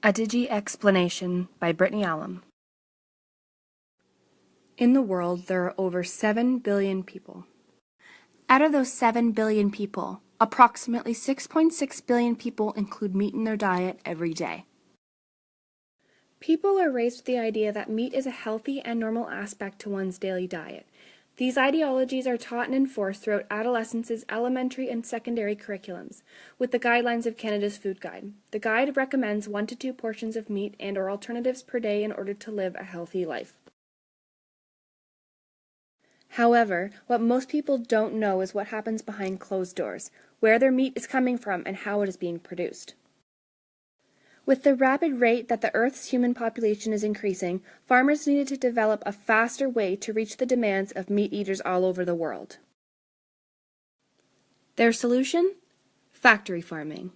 A Digi Explanation by Brittany Allam. In the world, there are over 7 billion people. Out of those 7 billion people, approximately 6.6 billion people include meat in their diet every day. People are raised with the idea that meat is a healthy and normal aspect to one's daily diet. These ideologies are taught and enforced throughout adolescence's elementary and secondary curriculums, with the guidelines of Canada's Food Guide. The guide recommends 1 to 2 portions of meat and/or alternatives per day in order to live a healthy life. However, what most people don't know is what happens behind closed doors, where their meat is coming from, and how it is being produced. With the rapid rate that the Earth's human population is increasing, farmers needed to develop a faster way to reach the demands of meat eaters all over the world. Their solution? Factory farming.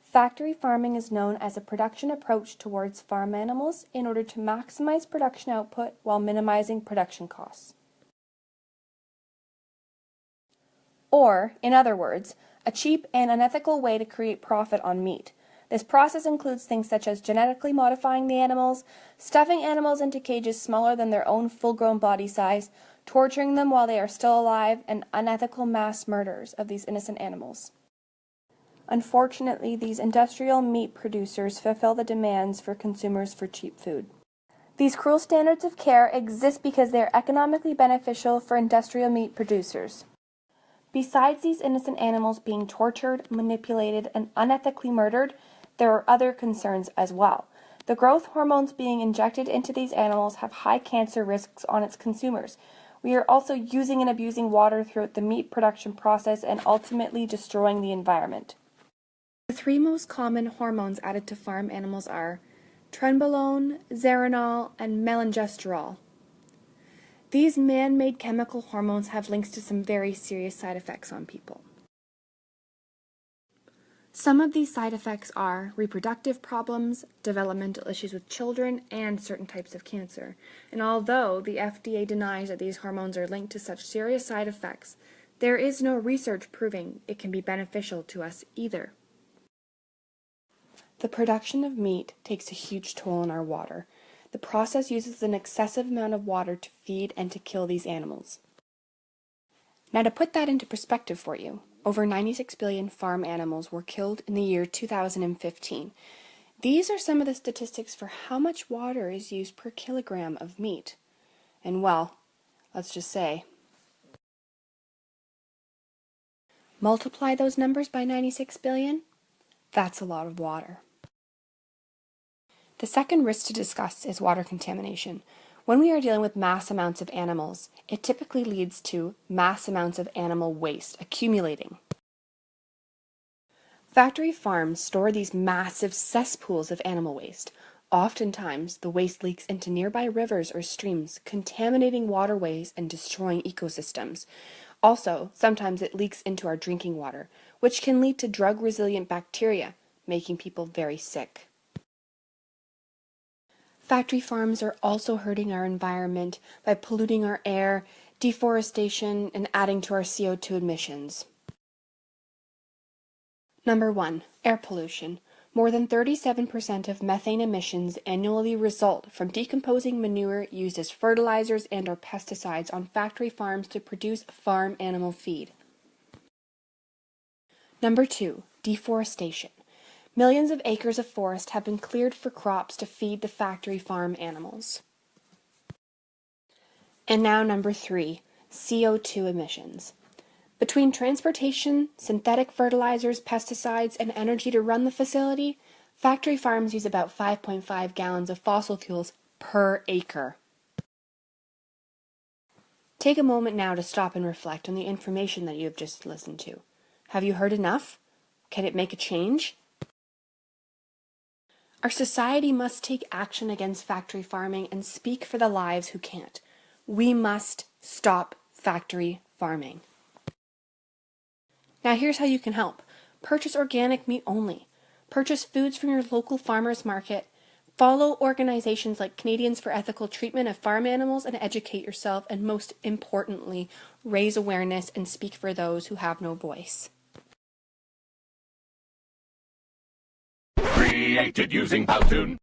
Factory farming is known as a production approach towards farm animals in order to maximize production output while minimizing production costs. Or, in other words, a cheap and unethical way to create profit on meat. This process includes things such as genetically modifying the animals, stuffing animals into cages smaller than their own full-grown body size, torturing them while they are still alive, and unethical mass murders of these innocent animals. Unfortunately, these industrial meat producers fulfill the demands for consumers for cheap food. These cruel standards of care exist because they are economically beneficial for industrial meat producers. Besides these innocent animals being tortured, manipulated, and unethically murdered, there are other concerns as well. The growth hormones being injected into these animals have high cancer risks on its consumers. We are also using and abusing water throughout the meat production process and ultimately destroying the environment. The 3 most common hormones added to farm animals are trenbolone, zeranol, and melangestrol. These man-made chemical hormones have links to some very serious side effects on people. Some of these side effects are reproductive problems, developmental issues with children, and certain types of cancer. And although the FDA denies that these hormones are linked to such serious side effects, there is no research proving it can be beneficial to us either. The production of meat takes a huge toll on our water. The process uses an excessive amount of water to feed and to kill these animals. Now, to put that into perspective for you, over 96 billion farm animals were killed in the year 2015. These are some of the statistics for how much water is used per kilogram of meat. And well, let's just say, multiply those numbers by 96 billion, that's a lot of water. The second risk to discuss is water contamination. When we are dealing with mass amounts of animals, it typically leads to mass amounts of animal waste accumulating. Factory farms store these massive cesspools of animal waste. Oftentimes, the waste leaks into nearby rivers or streams, contaminating waterways and destroying ecosystems. Also, sometimes it leaks into our drinking water, which can lead to drug-resilient bacteria, making people very sick. Factory farms are also hurting our environment by polluting our air, deforestation, and adding to our CO2 emissions. Number 1. Air pollution. More than 37% of methane emissions annually result from decomposing manure used as fertilizers and/or pesticides on factory farms to produce farm animal feed. Number 2. Deforestation. Millions of acres of forest have been cleared for crops to feed the factory farm animals. And now number 3, CO2 emissions. Between transportation, synthetic fertilizers, pesticides, and energy to run the facility, factory farms use about 5.5 gallons of fossil fuels per acre. Take a moment now to stop and reflect on the information that you have just listened to. Have you heard enough? Can it make a change? Our society must take action against factory farming and speak for the lives who can't. We must stop factory farming. Now here's how you can help. Purchase organic meat only. Purchase foods from your local farmers market. Follow organizations like Canadians for Ethical Treatment of Farm Animals and educate yourself, and most importantly, raise awareness and speak for those who have no voice. created using Powtoon.